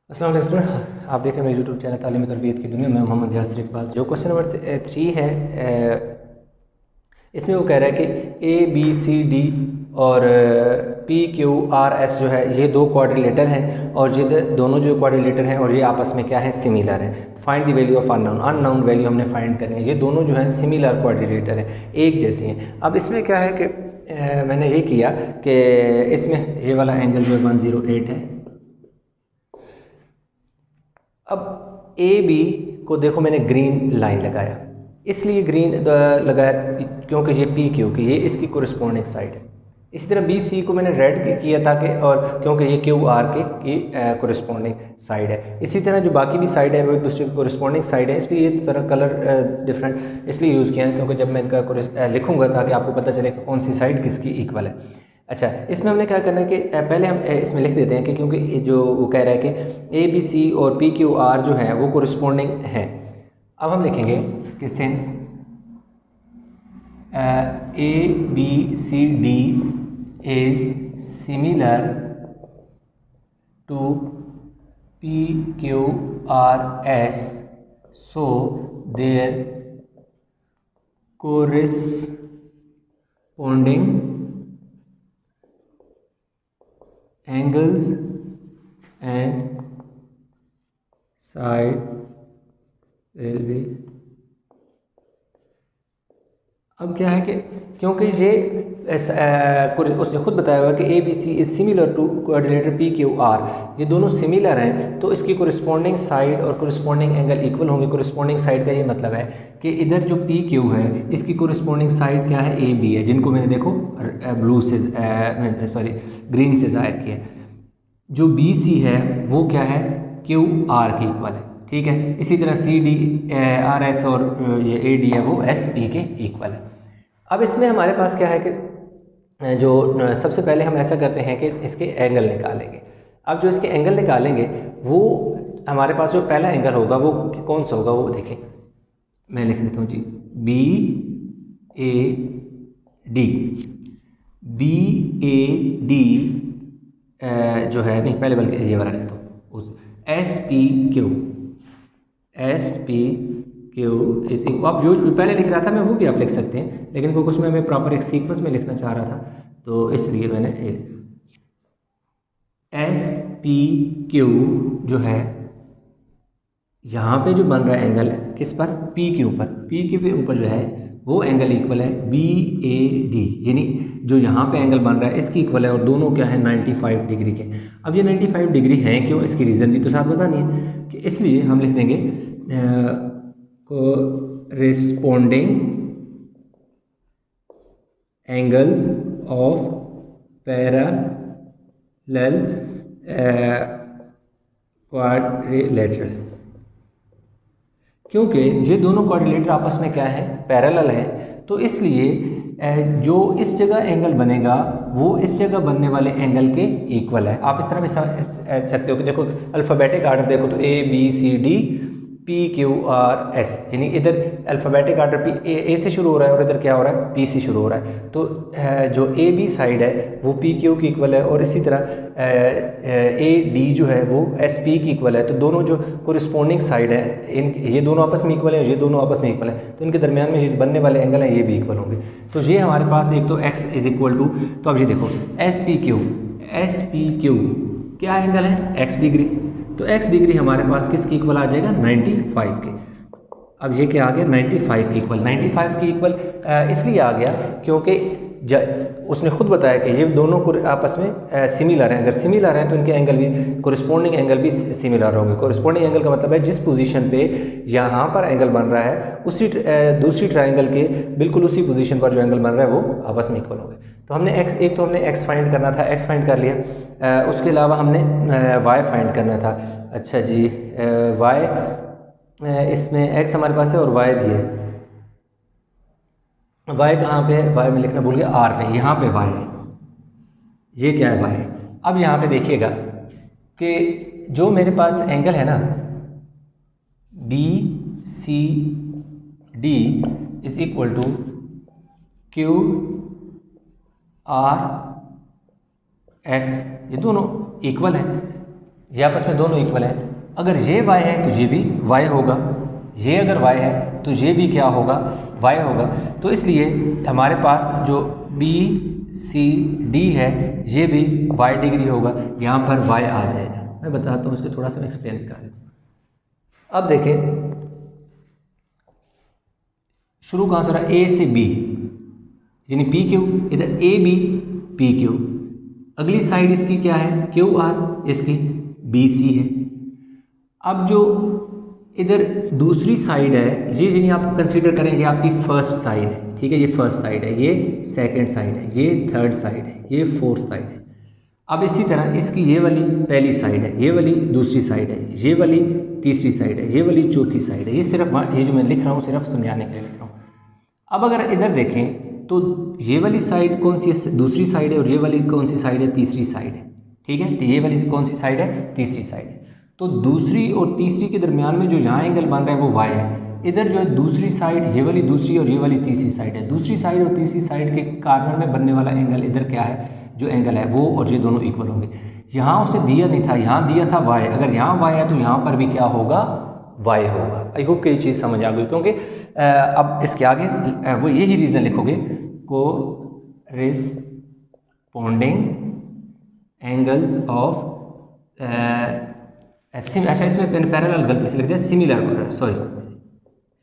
अस्सलाम वालेकुम स्टूडेंट, आप देख रहे हैं मेरे यूट्यूब चैनल तालीम तरबियत की दुनिया में मोहम्मद यासिर इकबाल। जो क्वेश्चन नंबर 3 है, इसमें वो कह रहा है कि ए बी सी डी और पी क्यू आर एस जो है ये दो क्वाड्रिलेटर हैं और ये दोनों जो क्वाड्रिलेटर हैं और ये आपस में क्या है, सिमिलर हैं। Find the value of unknown, unknown value हमने फाइंड करनी है। ये दोनों जो है सिमिलर क्वाड्रिलेटर हैं, एक जैसी हैं। अब इसमें क्या है कि मैंने ये किया कि इसमें ये वाला एंगल जो है 108 है। अब ए बी को देखो, मैंने ग्रीन लाइन लगाया, इसलिए ग्रीन लगाया क्योंकि ये पी क्यू की ये इसकी कोरिस्पोंडिंग साइड है। इसी तरह बी सी को मैंने रेड किया था कि और क्योंकि ये क्यू आर की कोरिस्पोंडिंग साइड है। इसी तरह जो बाकी भी साइड है वो एक दूसरे की कोरिस्पोंडिंग साइड है, इसलिए ये सारा कलर डिफरेंट इसलिए यूज़ किया है क्योंकि जब मैं इनका लिखूंगा ताकि आपको पता चले कि कौन सी साइड किसकी इक्वल है। अच्छा, इसमें हमने क्या करना है कि पहले हम इसमें लिख देते हैं कि क्योंकि जो वो कह रहा है कि ए बी सी और पी क्यू आर जो हैं वो कोरिस्पोंडिंग हैं। अब हम लिखेंगे कि since A B C D is similar to P Q R S, so their corresponding angles and side will be। अब क्या है कि क्योंकि ये उसने खुद बताया हुआ कि A B C is similar to coordinator P Q R, ये दोनों सिमिलर हैं तो इसकी कोरिस्पोंडिंग साइड और कोरिस्पोंडिंग एंगल इक्वल होंगे। कोरिस्पोंडिंग साइड का ये मतलब है कि इधर जो पी क्यू है इसकी कोरिस्पोंडिंग साइड क्या है, ए बी है, जिनको मैंने देखो ब्लू से ग्रीन से ज़ाहिर किया। जो बी सी है वो क्या है, क्यू आर की इक्वल है, ठीक है। इसी तरह सी डी आर एस और ये ए डी है वो एस पी के इक्वल है। अब इसमें हमारे पास क्या है कि जो सबसे पहले हम ऐसा करते हैं कि इसके एंगल निकालेंगे। अब जो इसके एंगल निकालेंगे वो हमारे पास जो पहला एंगल होगा वो कौन सा होगा, वो देखें, मैं लिख देता हूँ जी, B A D. B A D जो है, नहीं पहले बल्कि ये वाला लिखता हूँ, S P Q, S P Q इस आप जो पहले लिख रहा था मैं वो भी आप लिख सकते हैं, लेकिन क्योंकि उसमें मैं प्रॉपर एक सीक्वेंस में लिखना चाह रहा था तो इसलिए मैंने एस पी क्यू जो है यहाँ पे जो बन रहा है एंगल किस पर, पी क्यू पर, पी क्यू के ऊपर जो है वो एंगल इक्वल है बी ए डी, यानी जो यहाँ पे एंगल बन रहा है इसकी इक्वल है और दोनों क्या है 95 डिग्री के। अब ये 95 डिग्री हैं क्यों, इसकी रीज़न भी तो साथ बतानी है कि इसलिए हम लिख देंगे कोरिस्पोंडिंग एंगल्स ऑफ पैरेलल क्वाड्रिलेटरल, क्योंकि ये दोनों क्वाड्रिलेटर आपस में क्या है, पैरेलल हैं, तो इसलिए जो इस जगह एंगल बनेगा वो इस जगह बनने वाले एंगल के इक्वल है। आप इस तरह भी समझ सकते हो कि देखो अल्फ़ाबेटिक आर्डर देखो तो A B C D P Q R S, यानी इधर अल्फ़ाबेटिक आर्डर पी ए से शुरू हो रहा है और इधर क्या हो रहा है, पी से शुरू हो रहा है। तो जो ए बी साइड है वो पी क्यू की इक्वल है और इसी तरह ए डी जो है वो एस पी की इक्वल है। तो दोनों जो कोरिस्पोंडिंग साइड है इन ये दोनों आपस में इक्वल है, ये दोनों आपस में इक्वल है, तो इनके दरमियान में ये बनने वाले एंगल हैं ये भी इक्वल होंगे। तो ये हमारे पास एक तो x इज इक्वल टू, तो अब ये देखो एस पी क्यू क्या एंगल है, x डिग्री, तो x डिग्री हमारे पास किसकी इक्वल आ जाएगा, 95 के। अब ये क्या आ गया, 95 की इक्वल। 95 की इक्वल इसलिए आ गया क्योंकि उसने खुद बताया कि ये दोनों आपस में सिमिलर हैं। अगर सिमिलर हैं तो इनके एंगल भी कोरिस्पोंडिंग एंगल भी सिमिलर होंगे। कोरिस्पोंडिंग एंगल का मतलब है जिस पोजीशन पे यहाँ पर एंगल बन रहा है उसी दूसरी ट्रायंगल के बिल्कुल उसी पोजीशन पर जो एंगल बन रहा है वो आपस में इक्वल होंगे। तो हमने एक तो हमने x फाइंड करना था, x फाइंड कर लिया, उसके अलावा हमने y फाइंड करना था। अच्छा जी, y इसमें x हमारे पास है और y भी है। y कहाँ पे है, y में लिखना भूल गया, r पे, यहाँ पे y है, ये क्या है, y है। अब यहाँ पे देखिएगा कि जो मेरे पास एंगल है ना B C D is equal to Q R S, ये दोनों इक्वल हैं, ये आपस में दोनों इक्वल हैं। अगर ये y है तो ये भी y होगा, ये अगर y है तो ये भी क्या होगा, y होगा। तो इसलिए हमारे पास जो BCD है ये भी y डिग्री होगा, यहाँ पर y आ जाएगा। मैं बताता हूँ, इसको थोड़ा सा मैं एक्सप्लेन कर देता हूँ। अब देखें शुरू कहाँ से हो रहा है, A से B, यानी PQ, इधर AB PQ, अगली साइड इसकी क्या है QR, इसकी BC है। अब जो इधर दूसरी साइड है ये यानी आप कंसीडर करें ये आपकी फर्स्ट साइड है, ठीक है, ये फर्स्ट साइड है, ये सेकंड साइड है, ये थर्ड साइड है, ये फोर्थ साइड है। अब इसी तरह इसकी ये वाली पहली साइड है, ये वाली दूसरी साइड है, ये वाली तीसरी साइड है, ये वाली चौथी साइड है। ये सिर्फ ये जो मैं लिख रहा हूँ सिर्फ समझाने के लिए लिख रहा हूँ। अब अगर इधर देखें तो ये वाली साइड कौन सी है, दूसरी साइड है, और ये वाली कौन सी साइड है, तीसरी साइड है, ठीक है। तो ये वाली कौन सी साइड है, तीसरी साइड है। तो दूसरी और तीसरी के दरमियान में जो यहाँ एंगल बन रहा है वो y है। इधर जो है दूसरी साइड, ये वाली दूसरी और ये वाली तीसरी साइड है। दूसरी साइड और तीसरी साइड के कॉर्नर में बनने वाला एंगल इधर क्या है, जो एंगल है वो और ये दोनों इक्वल होंगे। यहाँ उसे दिया नहीं था, यहाँ दिया था y, अगर यहाँ y है तो यहाँ पर भी क्या होगा, y होगा। आई होप कि ये चीज़ समझ आ गई, क्योंकि अब इसके आगे वो यही रीज़न लिखोगे, कोरिस्पोंडिंग एंगल्स ऑफ अच्छा इसमें मैंने पैरेलल गलती से लिख दिया, similar, sorry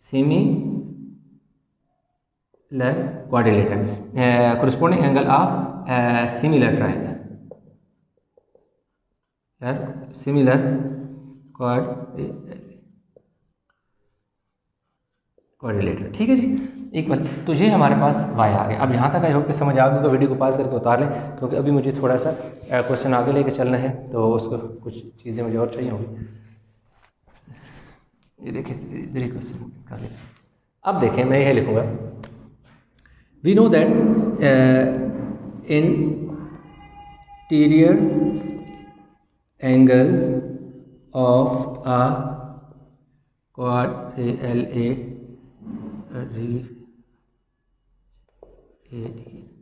similar quadrilateral, corresponding angle of similar triangle, similar quadrilateral, ठीक है जी, इक्वल। तो ये हमारे पास y आ गया। अब यहाँ तक आई होप कि समझ आ गई, तो वीडियो को पास करके उतार लें, क्योंकि अभी मुझे थोड़ा सा क्वेश्चन आगे लेके चलना है, तो उसको कुछ चीज़ें मुझे और चाहिए होंगी। ये देखिए इधर ही क्वेश्चन कर लें। अब देखें मैं यह लिखूँगा, we know that interior angle of a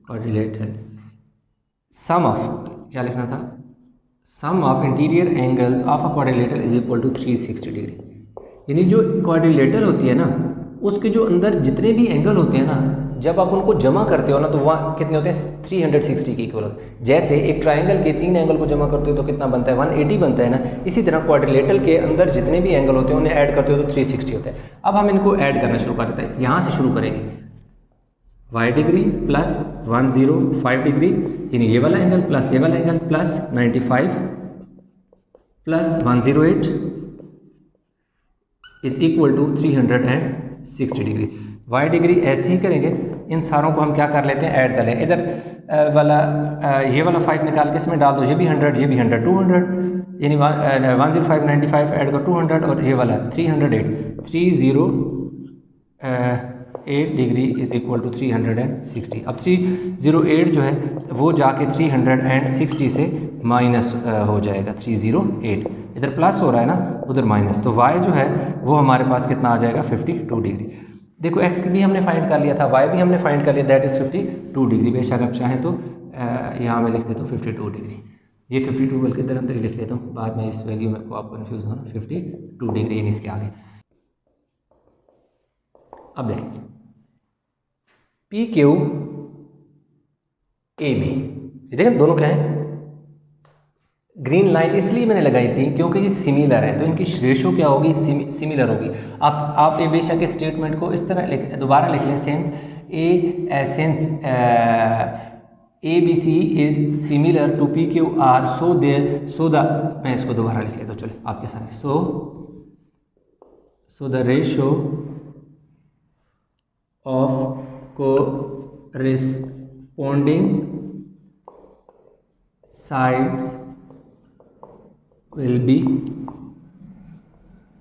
quadrilateral sum of, क्या लिखना था, sum of interior angles of a quadrilateral is equal to 360 degree. यानी जो क्वाड्रिलेटरल होती है ना, उसके जो अंदर जितने भी एंगल होते हैं ना, जब आप उनको जमा करते हो ना तो वहाँ कितने होते हैं, 360 के इक्वल होते हैं। जैसे एक ट्रायंगल के 3 एंगल को जमा करते हो तो कितना बनता है, 180 बनता है ना। इसी तरह क्वाड्रिलेटरल के अंदर जितने भी एंगल होते हैं उन्हें ऐड करते हो तो 360 होता है। अब हम इनको ऐड करना शुरू कर देते हैं, यहाँ से शुरू करेंगे, y डिग्री प्लस 105 डिग्री, यानी ये वाला एंगल प्लस ये वाला angle plus 95 plus 108 is equal to 360 degree. y degree ऐसे ही करेंगे, इन सारों को हम क्या कर लेते हैं, ऐड कर लें। इधर वाला ये वाला 5 निकाल के इसमें डाल दो, ये भी 100, ये भी 100, 200, यानी 105 95 ऐड कर 200, और ये वाला 308 डिग्री इज इक्वल टू 360। अब 308 जो है वो जाके 360 से माइनस हो जाएगा, 308 इधर प्लस हो रहा है ना, उधर माइनस, तो y जो है वो हमारे पास कितना आ जाएगा, 52 डिग्री। देखो x भी हमने फाइंड कर लिया था, y भी हमने फाइंड कर लिया, दैट इज़ 52 डिग्री। बेशक आप चाहें तो यहाँ मैं लिख देता हूँ 52 डिग्री, ये 52 बल्कि इधर अंदर ही लिख लेता हूँ, बाद में इस वैल्यू में को आप कन्फ्यूज होना, 52 डिग्री यानी इसके आगे। अब देखें PQ AB, ये देखें दोनों क्या है, ग्रीन लाइन इसलिए मैंने लगाई थी क्योंकि ये सिमिलर है, तो इनकी रेशो क्या होगी, सिमिलर होगी। आप ये बेशक इस स्टेटमेंट को इस तरह दोबारा लिख लें, since ABC is similar to PQR so the, मैं इसको दोबारा लिख लेता हूँ, चलो आपके साथ, so the ratio of corresponding sides will be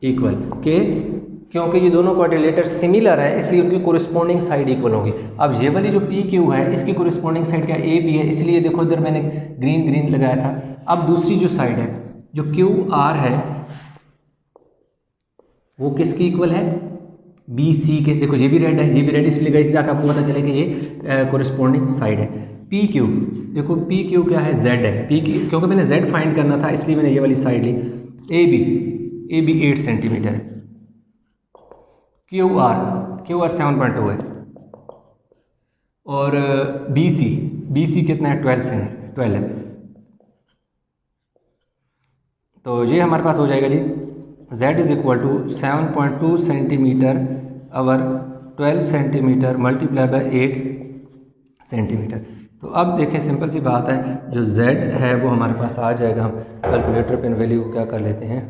equal के, क्योंकि ये दोनों क्वाड्रिलेटर सिमिलर है इसलिए उनकी कोरिस्पोंडिंग साइड इक्वल होगी। अब ये वाली जो PQ है इसकी कोरिस्पोंडिंग साइड क्या AB है, इसलिए देखो इधर मैंने ग्रीन लगाया था। अब दूसरी जो साइड है जो QR है वो किसकी इक्वल है, BC के। देखो ये भी रेड है, ये भी रेड इसलिए लगाई थी ताकि आपको पता चले कि ये कोरिस्पोंडिंग साइड है। पी क्यू, देखो पी क्यू क्या है, जेड है, पी क्यू क्योंकि मैंने जेड फाइंड करना था इसलिए मैंने ये वाली साइड ली। ए बी 8 सेंटीमीटर है, क्यू आर 7.2 है, और बी सी कितना है, 12 है। तो ये हमारे पास हो जाएगा G z is equal to 7.2 centimetre और 12 सेंटीमीटर मल्टीप्लाई बाय 8 सेंटीमीटर। तो अब देखें सिंपल सी बात है, जो z है वो हमारे पास आ जाएगा, हम कैलकुलेटर पे वैल्यू को क्या कर लेते हैं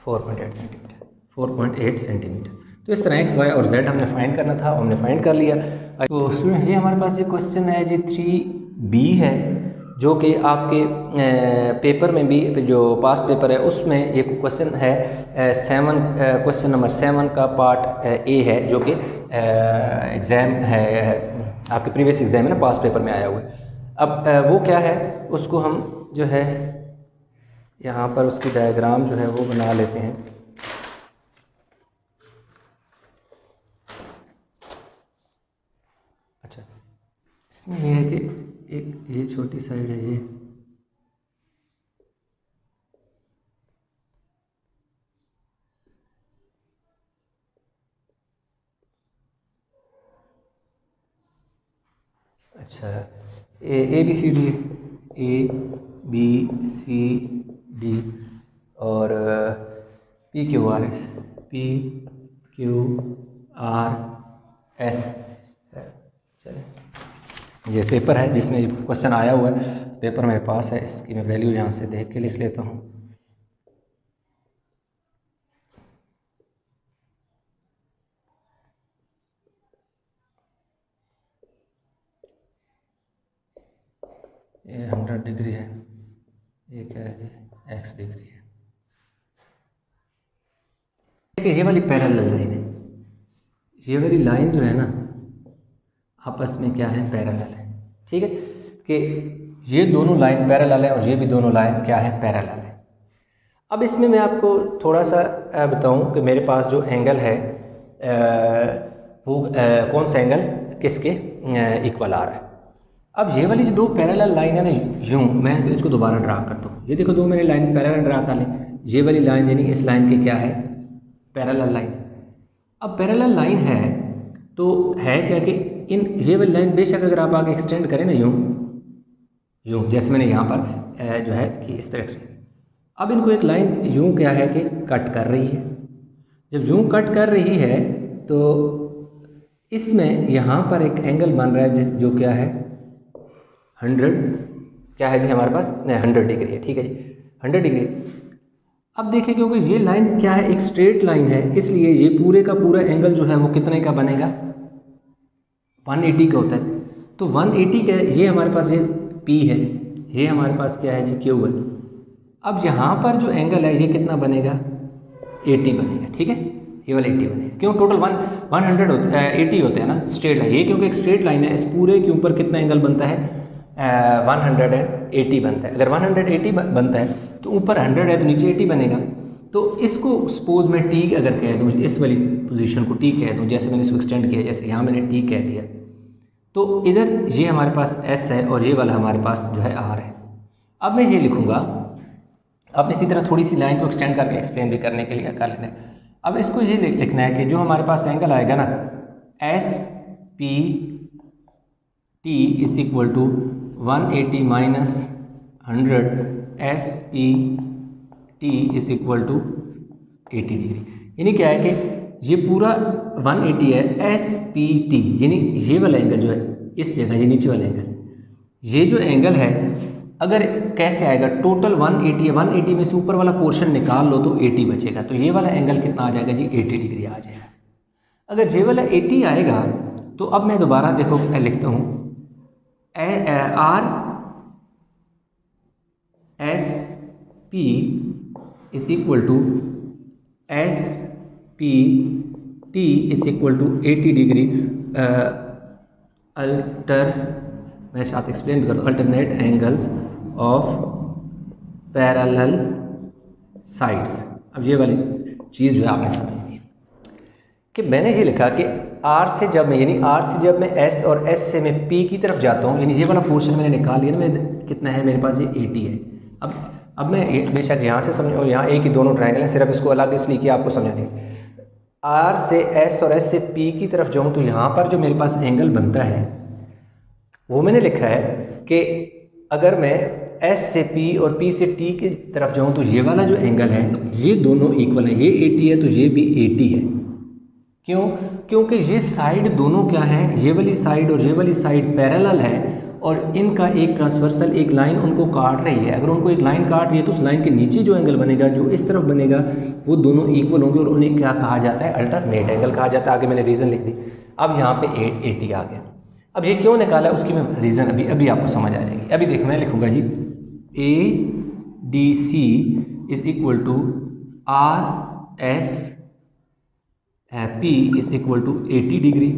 4.8 सेंटीमीटर। तो इस तरह x y और z हमने फाइंड करना था, हमने फाइंड कर लिया। तो स्टूडेंट ये हमारे पास जो क्वेश्चन है जी 3b है, जो कि आपके पेपर में भी जो पास पेपर है उसमें ये क्वेश्चन है क्वेश्चन नंबर 7 का पार्ट ए है, जो कि एग्ज़ाम है आपके प्रीवियस एग्जाम है ना, पास पेपर में आया हुआ है। अब वो क्या है, उसको हम जो है यहाँ पर उसकी डायग्राम जो है वो बना लेते हैं। अच्छा, इसमें यह है कि एक ये छोटी साइड है ये, अच्छा ए बी सी डी, और पी क्यू आर एस। चले, ये पेपर है जिसमें ये क्वेश्चन आया हुआ है, पेपर मेरे पास है, इसकी मैं वैल्यू यहाँ से देख के लिख लेता हूँ। ये 100 डिग्री है, ये क्या है जी x डिग्री है। ये वाली पैरेलल लाइन है, ये वाली लाइन जो है ना आपस में क्या है, पैरेलल है। ठीक है, कि ये दोनों लाइन पैरेलल है और ये भी दोनों लाइन क्या है, पैरेलल है। अब इसमें मैं आपको थोड़ा सा बताऊं कि मेरे पास जो एंगल है वो कौन सा एंगल किसके इक्वल आ रहा है। अब ये वाली जो दो पैरेलल लाइन है ना, यूँ मैं इसको दोबारा ड्रा करता हूँ। ये देखो दो मैंने लाइन पैरेलल ड्रा कर ली, ये वाली लाइन यानी इस लाइन की क्या है, पैरेलल लाइन। अब पैरेलल लाइन है तो है क्या कि इन ये वाली लाइन बेशक अगर आप आगे एक्सटेंड करें ना यूँ जैसे मैंने यहाँ पर जो है कि इस तरह एक्सटेंड, अब इनको एक लाइन यूँ क्या है कि कट कर रही है। जब यूँ कट कर रही है तो इसमें यहाँ पर एक एंगल बन रहा है जो क्या है 100, क्या है जी हमारे पास 100 डिग्री है। ठीक है जी, 100 डिग्री। अब देखिए क्योंकि ये लाइन क्या है, एक स्ट्रेट लाइन है, इसलिए ये पूरे का पूरा एंगल जो है वो कितने का बनेगा, 180 का होता है। तो 180 का ये हमारे पास ये P है, ये हमारे पास क्या है जी Q है। अब यहाँ पर जो एंगल है ये कितना बनेगा, 80 बनेगा। ठीक है, ये वाला 80 बनेगा। क्यों, टोटल 100 होता है, 80 होते हैं ना, स्ट्रेट है ये, क्योंकि एक स्ट्रेट लाइन है, इस पूरे के ऊपर कितना एंगल बनता है, 180 बनता है। अगर 180 बनता है तो ऊपर 100 है तो नीचे 80 बनेगा। तो इसको सपोज मैं T अगर कह दूँ, इस वाली पोजीशन को T कह दूँ, जैसे मैंने इसको एक्सटेंड किया, जैसे यहाँ मैंने T कह दिया, तो इधर ये हमारे पास S है और ये वाला हमारे पास जो है R है। अब मैं ये लिखूँगा, अब इसी तरह थोड़ी सी लाइन को एक्सटेंड करके एक्सप्लेन भी करने के लिए कर लेना है। अब इसको ये लिखना है कि जो हमारे पास एंगल आएगा ना SP T is equal to 180 minus 100 SP T is equal to 80 degree. यानी क्या है कि ये पूरा 180 है, SPT यानी ये वाला एंगल जो है इस जगह, ये नीचे वाला एंगल, ये जो एंगल है अगर कैसे आएगा, टोटल 180 है, 180 में से ऊपर वाला पोर्शन निकाल लो तो 80 बचेगा। तो ये वाला एंगल कितना आ जाएगा जी, 80 डिग्री आ जाएगा। अगर ये वाला 80 आएगा तो अब मैं दोबारा देखो लिखता हूँ R S P is equal to S P T is equal to 80 degree. मैं साथ एक्सप्लेन करता हूँ, alternate angles of parallel sides. अब ये वाली चीज़ जो है आपने समझनी है कि मैंने ये लिखा कि आर से जब मैं मैं एस और एस से मैं पी की तरफ जाता हूँ, यानी ये वाला पोर्शन मैंने निकाल लिया ना, मैं कितना है मेरे पास, ये 80 है। अब मैं बेशक यहाँ से समझ, और यहाँ एक ही दोनों ट्रायंगल है, सिर्फ इसको अलग इसलिए कि आपको समझाने। आर से एस और एस से पी की तरफ जाऊँ तो यहाँ पर जो मेरे पास एंगल बनता है वो मैंने लिखा है कि अगर मैं एस से पी और पी से टी की तरफ जाऊँ तो ये वाला जो एंगल है ये दोनों इक्वल है, ये 80 है तो ये भी 80 है। क्यों? क्योंकि ये साइड दोनों क्या है, ये वाली साइड और ये वाली साइड पैरेलल है और इनका एक ट्रांसवर्सल एक लाइन उनको काट रही है। अगर उनको एक लाइन काट रही है तो उस लाइन के नीचे जो एंगल बनेगा, जो इस तरफ बनेगा, वो दोनों इक्वल होंगे और उन्हें क्या कहा जाता है, अल्टरनेट एंगल कहा जाता है। आगे मैंने रीज़न लिख दी। अब यहाँ पे 80 आ गया। अब ये क्यों निकाला उसकी मैं रीज़न अभी आपको समझ आ जाएगी। अभी देख मैं लिखूँगा G ADC is equal to RS P is equal to 80 degree.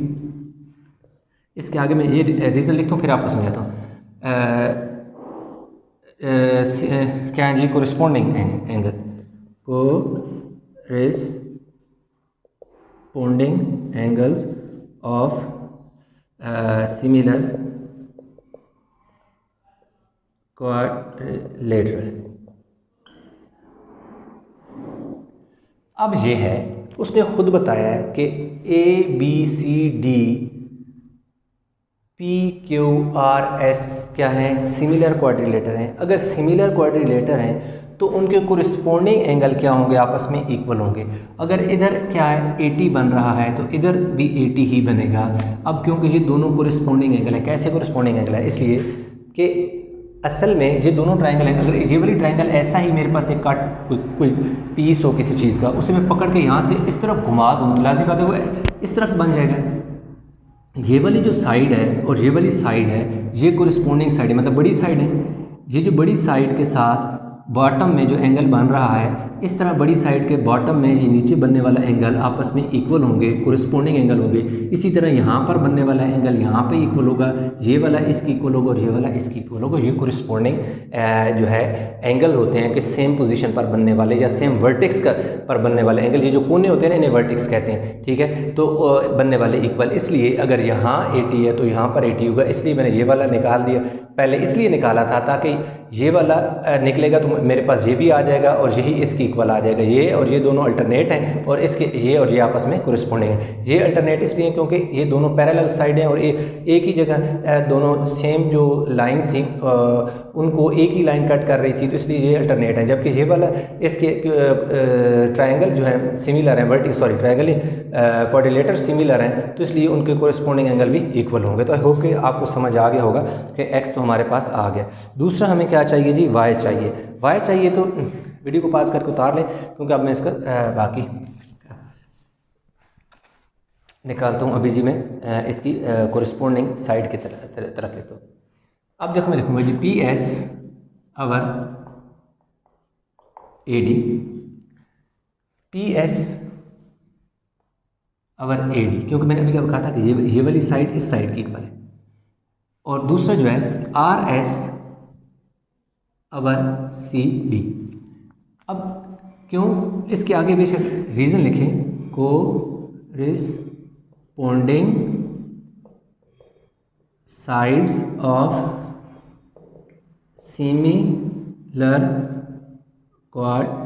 इसके आगे मैं ये रीज़न लिखता हूँ, फिर आपको समझाता हूँ। क्या है जी, corresponding angle, corresponding angles of similar quadrilateral. अब ये है, उसने खुद बताया है कि ABCD PQRS क्या है, सिमिलर क्वाड्रिलेटर हैं। अगर सिमिलर क्वाड्रिलेटर हैं तो उनके कोरिस्पोंडिंग एंगल क्या होंगे, आपस में इक्वल होंगे। अगर इधर क्या है 80 बन रहा है तो इधर भी 80 ही बनेगा। अब क्योंकि ये दोनों कोरिस्पोंडिंग एंगल है, कैसे कोरिस्पोंडिंग एंगल है, इसलिए कि असल में ये दोनों ट्रायंगल हैं। अगर ये वाली ट्रायंगल ऐसा ही मेरे पास एक कोई पीस हो किसी चीज़ का, उसे मैं पकड़ के यहाँ से इस तरफ घुमा दूँ तो लाज़िम बात है वो इस तरफ बन जाएगा। ये वाली जो साइड है और ये वाली साइड है, ये कोरिस्पोंडिंग साइड है, मतलब बड़ी साइड है। ये जो बड़ी साइड के साथ बॉटम में जो एंगल बन रहा है, इस तरह बड़ी साइड के बॉटम में ये नीचे बनने वाला एंगल आपस में इक्वल होंगे, कोरिस्पोंडिंग एंगल होंगे। इसी तरह यहाँ पर बनने वाला एंगल यहाँ पे इक्वल होगा, ये वाला इसकी इक्वल होगा और ये वाला इसकी इक्वल होगा। ये कोरिस्पोंडिंग जो है एंगल होते हैं कि सेम पोजीशन पर बनने वाले या सेम वर्टेक्स पर बनने वाले एंगल। ये जो कोने होते हैं ना, इन्हें वर्टेक्स कहते हैं, ठीक है। तो बनने वाले इक्वल, इसलिए अगर यहाँ 80 है तो यहाँ पर 80 होगा। इसलिए मैंने ये वाला निकाल दिया, पहले इसलिए निकाला था ताकि ये वाला निकलेगा तो मेरे पास ये भी आ जाएगा और यही इसकी इक्वल आ जाएगा। ये और ये दोनों अल्टरनेट हैं और इसके ये और ये आपस में कोरिस्पोंडिंग है। ये अल्टरनेट इसलिए क्योंकि ये दोनों पैरेलल साइड हैं और एक ही जगह दोनों सेम जो लाइन थी उनको एक ही लाइन कट कर रही थी, तो इसलिए ये अल्टरनेट है। जबकि ये वाला इसके ट्रायंगल जो है सिमिलर है, ट्रायंगल क्वाड्रिलेटर सिमिलर हैं, तो इसलिए उनके कोरिस्पोंडिंग एंगल भी इक्वल होंगे। तो आई होप कि आपको समझ आ गया होगा कि एक्स तो हमारे पास आ गया। दूसरा हमें क्या चाहिए जी, वाई चाहिए। वाई चाहिए तो वीडियो को पास करके उतार लें, क्योंकि अब मैं इसका बाकी निकालता हूँ। अभी जी मैं इसकी कोरिस्पोंडिंग साइड की तरफ लिखता हूँ। अब देखो मैं लिखूँगा जी PS अवर AD, PS अवर AD, क्योंकि मैंने अभी क्या कहा था कि ये वाली साइड इस साइड की इक्वल है। और दूसरा जो है RS अवर CD। अब क्यों इसके आगे बेशक रीज़न लिखें, कोरिस्पोंडिंग साइड्स ऑफ सिमिलर क्वाड्रिलेटर,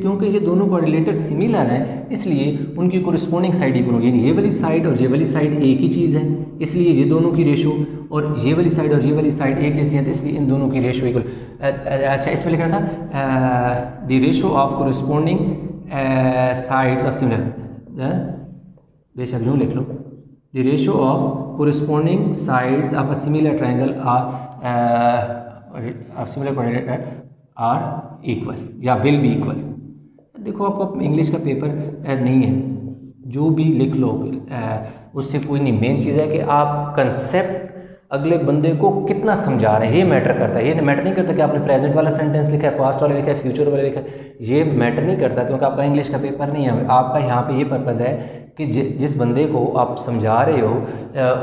क्योंकि ये दोनों क्वाड्रिलेटर सिमिलर हैं इसलिए उनकी कोरिस्पोंडिंग साइड इक्वल होगी। ये वाली साइड और ये वाली साइड एक ही चीज़ है, इसलिए ये दोनों की रेशो, और ये वाली साइड और ये वाली साइड एक जैसी है, तो इसलिए इन दोनों की रेशो इक्वल। अच्छा, इसमें लिखना था the ratio of corresponding sides of similar, बेशक यूँ लिख लो, the ratio of corresponding sides of a similar triangle of similar quadrilateral are equal या विल बी इक्वल। देखो आपको इंग्लिश का पेपर नहीं है, जो भी लिख लो उससे कोई नहीं। मेन चीज़ है कि आप कंसेप्ट अगले बंदे को कितना समझा रहे हैं, ये मैटर करता है। ये मैटर नहीं करता कि आपने प्रेजेंट वाला सेंटेंस लिखा है, पास्ट वाला लिखा है, फ्यूचर वाला लिखा है, ये मैटर नहीं करता, क्योंकि आपका इंग्लिश का पेपर नहीं है। आपका यहाँ पे ये पर्पज़ है कि जिस बंदे को आप समझा रहे हो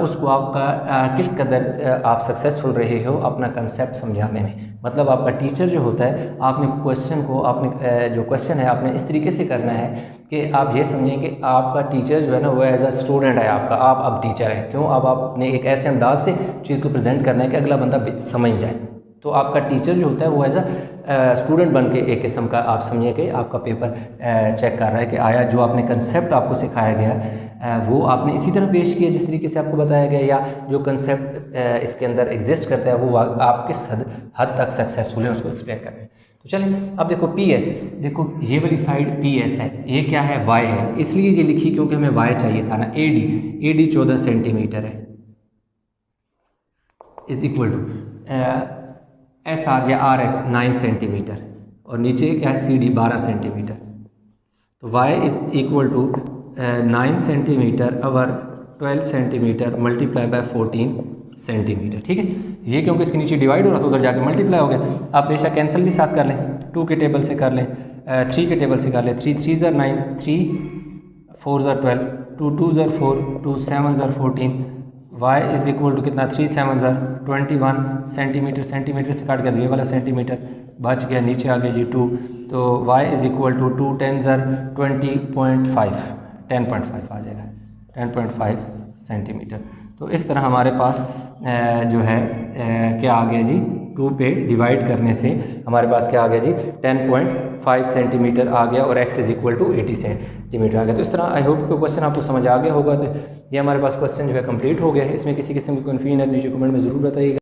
उसको आपका किस कदर आप सक्सेसफुल रहे हो अपना कंसेप्ट समझाने में। मतलब आपका टीचर जो होता है, आपने क्वेश्चन को जो क्वेश्चन है आपने इस तरीके से करना है कि आप ये समझें कि आपका टीचर जो है ना वो एज अ स्टूडेंट है आपका, आप अब टीचर हैं। क्यों? अब आपने एक ऐसे अंदाज से चीज़ को प्रेजेंट करना है कि अगला बंदा समझ जाए। तो आपका टीचर जो होता है वो एज अ स्टूडेंट बन के एक किस्म का आप समझिए कि आपका पेपर चेक कर रहा है कि आया जो आपने कंसेप्ट आपको सिखाया गया वो आपने इसी तरह पेश किया जिस तरीके से आपको बताया गया, या जो कंसेप्ट इसके अंदर एग्जिस्ट करता है वो आप किस हद तक सक्सेसफुल है उसको एक्सप्लेन कर रहे हैं। तो चलिए अब देखो PS, देखो ये वाली साइड PS है, ये क्या है Y है, इसलिए ये लिखी क्योंकि हमें Y चाहिए था ना। AD 14 सेंटीमीटर है इज इक्वल टू SR या RS 9 सेंटीमीटर, और नीचे क्या है CD 12 सेंटीमीटर। तो Y is equal to 9 centimetre और 12 सेंटीमीटर मल्टीप्लाई बाय 14 सेंटीमीटर। ठीक है, ये क्योंकि इसके नीचे डिवाइड हो रहा था उधर जाके मल्टीप्लाई हो गया। आप बेशक कैंसिल भी साथ कर लें, 2 के टेबल से कर लें, 3 के टेबल से कर लें। 3 3 ज़र 9, 3 4 ज़र 12, 2 2 ज़र 4, 2 7 ज़र 14। Y इज इक्वल टू कितना 3 7 ज़र 21 सेंटीमीटर, सेंटीमीटर से काट गया तो ये वाला सेंटीमीटर बच गया, नीचे आ गया जी 2। तो Y इज इक्वल टू 2 10 ज़र 10.5 आ जाएगा, 10.5 सेंटीमीटर। तो इस तरह हमारे पास जो है क्या आ गया जी, 2 पे डिवाइड करने से हमारे पास क्या आ गया जी 10.5 सेंटीमीटर आ गया, और x is equal to 80 centimetre आ गया। तो इस तरह आई होप कि क्वेश्चन आपको समझ आ गया होगा। तो ये हमारे पास क्वेश्चन जो है कंप्लीट हो गया है। इसमें किसी किस्म की कन्फ्यूजन है तो नीचे कमेंट में ज़रूर बताइएगा।